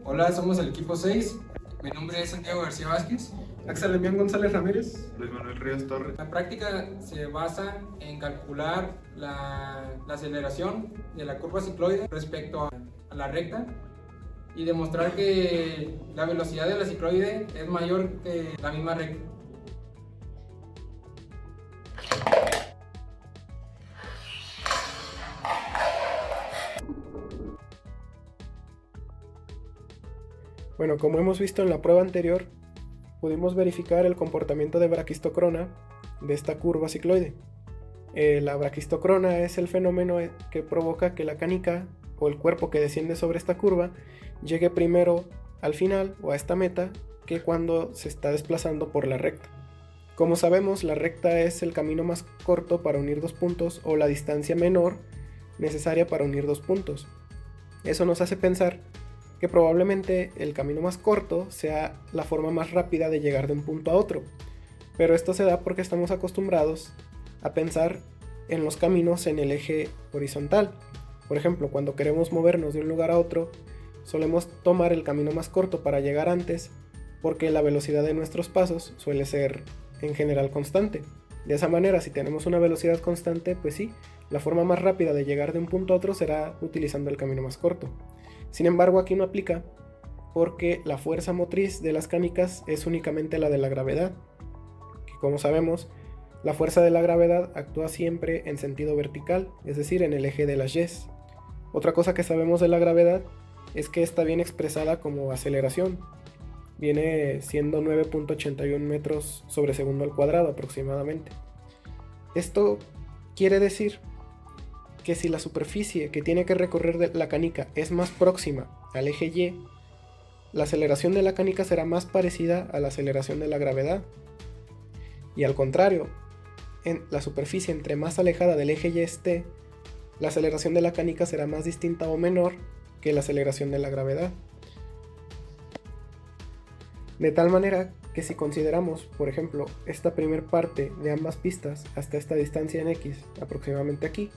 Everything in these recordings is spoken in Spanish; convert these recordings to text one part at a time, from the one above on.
Hola, somos el equipo 6. Mi nombre es Santiago García Vázquez. Axel Emián González Ramírez. Luis Manuel Ríos Torres. La práctica se basa en calcular la aceleración de la curva cicloide respecto a la recta y demostrar que la velocidad de la cicloide es mayor que la misma recta. Bueno, como hemos visto en la prueba anterior, pudimos verificar el comportamiento de braquistocrona de esta curva cicloide. La braquistocrona es el fenómeno que provoca que la canica o el cuerpo que desciende sobre esta curva llegue primero al final o a esta meta que cuando se está desplazando por la recta. Como sabemos, la recta es el camino más corto para unir dos puntos o la distancia menor necesaria para unir dos puntos. Eso nos hace pensar que probablemente el camino más corto sea la forma más rápida de llegar de un punto a otro, pero esto se da porque estamos acostumbrados a pensar en los caminos en el eje horizontal. Por ejemplo, cuando queremos movernos de un lugar a otro, solemos tomar el camino más corto para llegar antes, porque la velocidad de nuestros pasos suele ser en general constante. De esa manera, si tenemos una velocidad constante, pues sí, la forma más rápida de llegar de un punto a otro será utilizando el camino más corto. Sin embargo, aquí no aplica porque la fuerza motriz de las canicas es únicamente la de la gravedad, que como sabemos, la fuerza de la gravedad actúa siempre en sentido vertical, es decir, en el eje de las y's. Otra cosa que sabemos de la gravedad es que está bien expresada como aceleración. Viene siendo 9.81 metros sobre segundo al cuadrado aproximadamente. Esto quiere decir que si la superficie que tiene que recorrer la canica es más próxima al eje Y, la aceleración de la canica será más parecida a la aceleración de la gravedad. Y al contrario, en la superficie entre más alejada del eje Y esté, la aceleración de la canica será más distinta o menor que la aceleración de la gravedad. De tal manera que si consideramos, por ejemplo, esta primer parte de ambas pistas hasta esta distancia en X, aproximadamente aquí,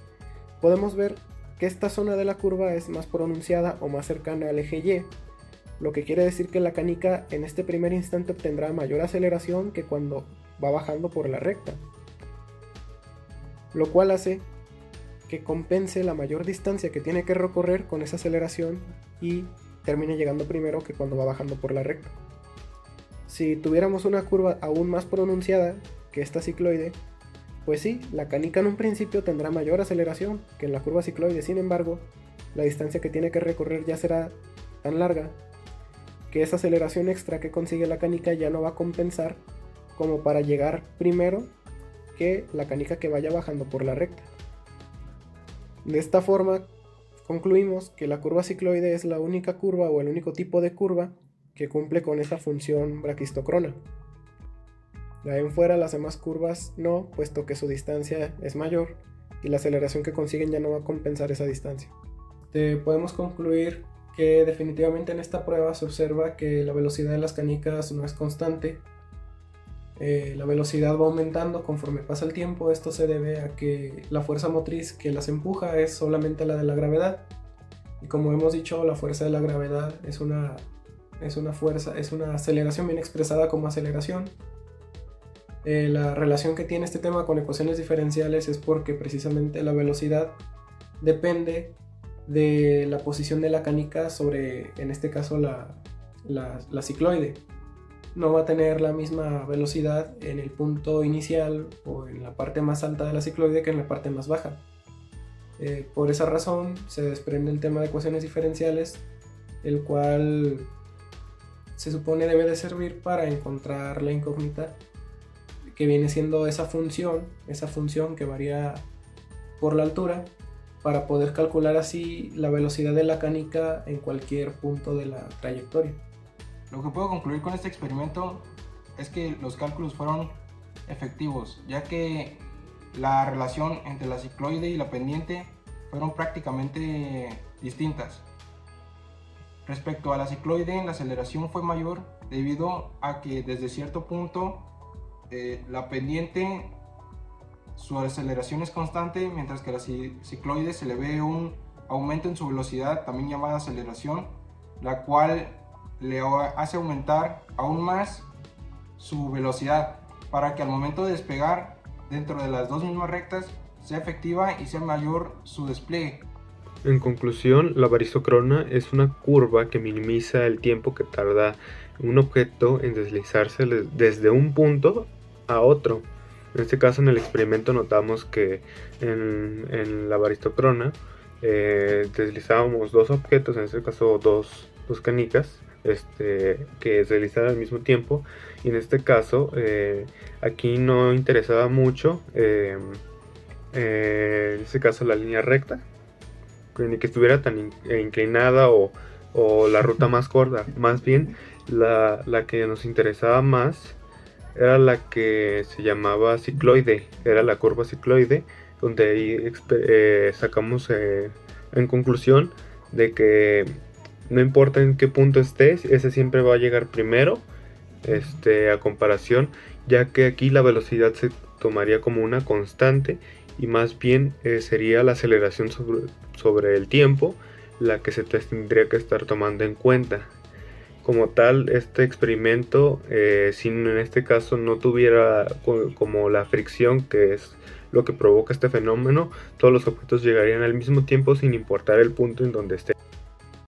podemos ver que esta zona de la curva es más pronunciada o más cercana al eje Y, lo que quiere decir que la canica en este primer instante obtendrá mayor aceleración que cuando va bajando por la recta, lo cual hace que compense la mayor distancia que tiene que recorrer con esa aceleración y termine llegando primero que cuando va bajando por la recta. Si tuviéramos una curva aún más pronunciada que esta cicloide, pues sí, la canica en un principio tendrá mayor aceleración que en la curva cicloide. Sin embargo, la distancia que tiene que recorrer ya será tan larga que esa aceleración extra que consigue la canica ya no va a compensar como para llegar primero que la canica que vaya bajando por la recta. De esta forma, concluimos que la curva cicloide es la única curva o el único tipo de curva que cumple con esa función braquistocrona. De ahí en fuera las demás curvas no, puesto que su distancia es mayor y la aceleración que consiguen ya no va a compensar esa distancia. Podemos concluir que definitivamente en esta prueba se observa que la velocidad de las canicas no es constante. La velocidad va aumentando conforme pasa el tiempo. Esto se debe a que la fuerza motriz que las empuja es solamente la de la gravedad. Y como hemos dicho, la fuerza de la gravedad es una aceleración bien expresada como aceleración. La relación que tiene este tema con ecuaciones diferenciales es porque precisamente la velocidad depende de la posición de la canica sobre, en este caso, la cicloide. No va a tener la misma velocidad en el punto inicial o en la parte más alta de la cicloide que en la parte más baja. Por esa razón se desprende el tema de ecuaciones diferenciales, el cual se supone debe de servir para encontrar la incógnita que viene siendo esa función que varía por la altura, para poder calcular así la velocidad de la canica en cualquier punto de la trayectoria. Lo que puedo concluir con este experimento es que los cálculos fueron efectivos, ya que la relación entre la cicloide y la pendiente fueron prácticamente distintas. Respecto a la cicloide, la aceleración fue mayor debido a que desde cierto punto la pendiente, su aceleración es constante, mientras que a la cicloide se le ve un aumento en su velocidad, también llamada aceleración, la cual le hace aumentar aún más su velocidad para que al momento de despegar dentro de las dos mismas rectas sea efectiva y sea mayor su despliegue. En conclusión, la barisocrona es una curva que minimiza el tiempo que tarda un objeto en deslizarse desde un punto a otro. En este caso, en el experimento notamos que en la barisocrona deslizábamos dos objetos, en este caso dos canicas, que se deslizaban al mismo tiempo, y en este caso aquí no interesaba mucho en este caso la línea recta, ni que estuviera tan inclinada o la ruta más corta. Más bien la que nos interesaba más era la que se llamaba cicloide, era la curva cicloide, donde ahí sacamos en conclusión de que no importa en qué punto estés, ese siempre va a llegar primero, a comparación, ya que aquí la velocidad se tomaría como una constante y más bien sería la aceleración sobre el tiempo la que se tendría que estar tomando en cuenta. Como tal, este experimento, si en este caso no tuviera como la fricción, que es lo que provoca este fenómeno, todos los objetos llegarían al mismo tiempo sin importar el punto en donde esté.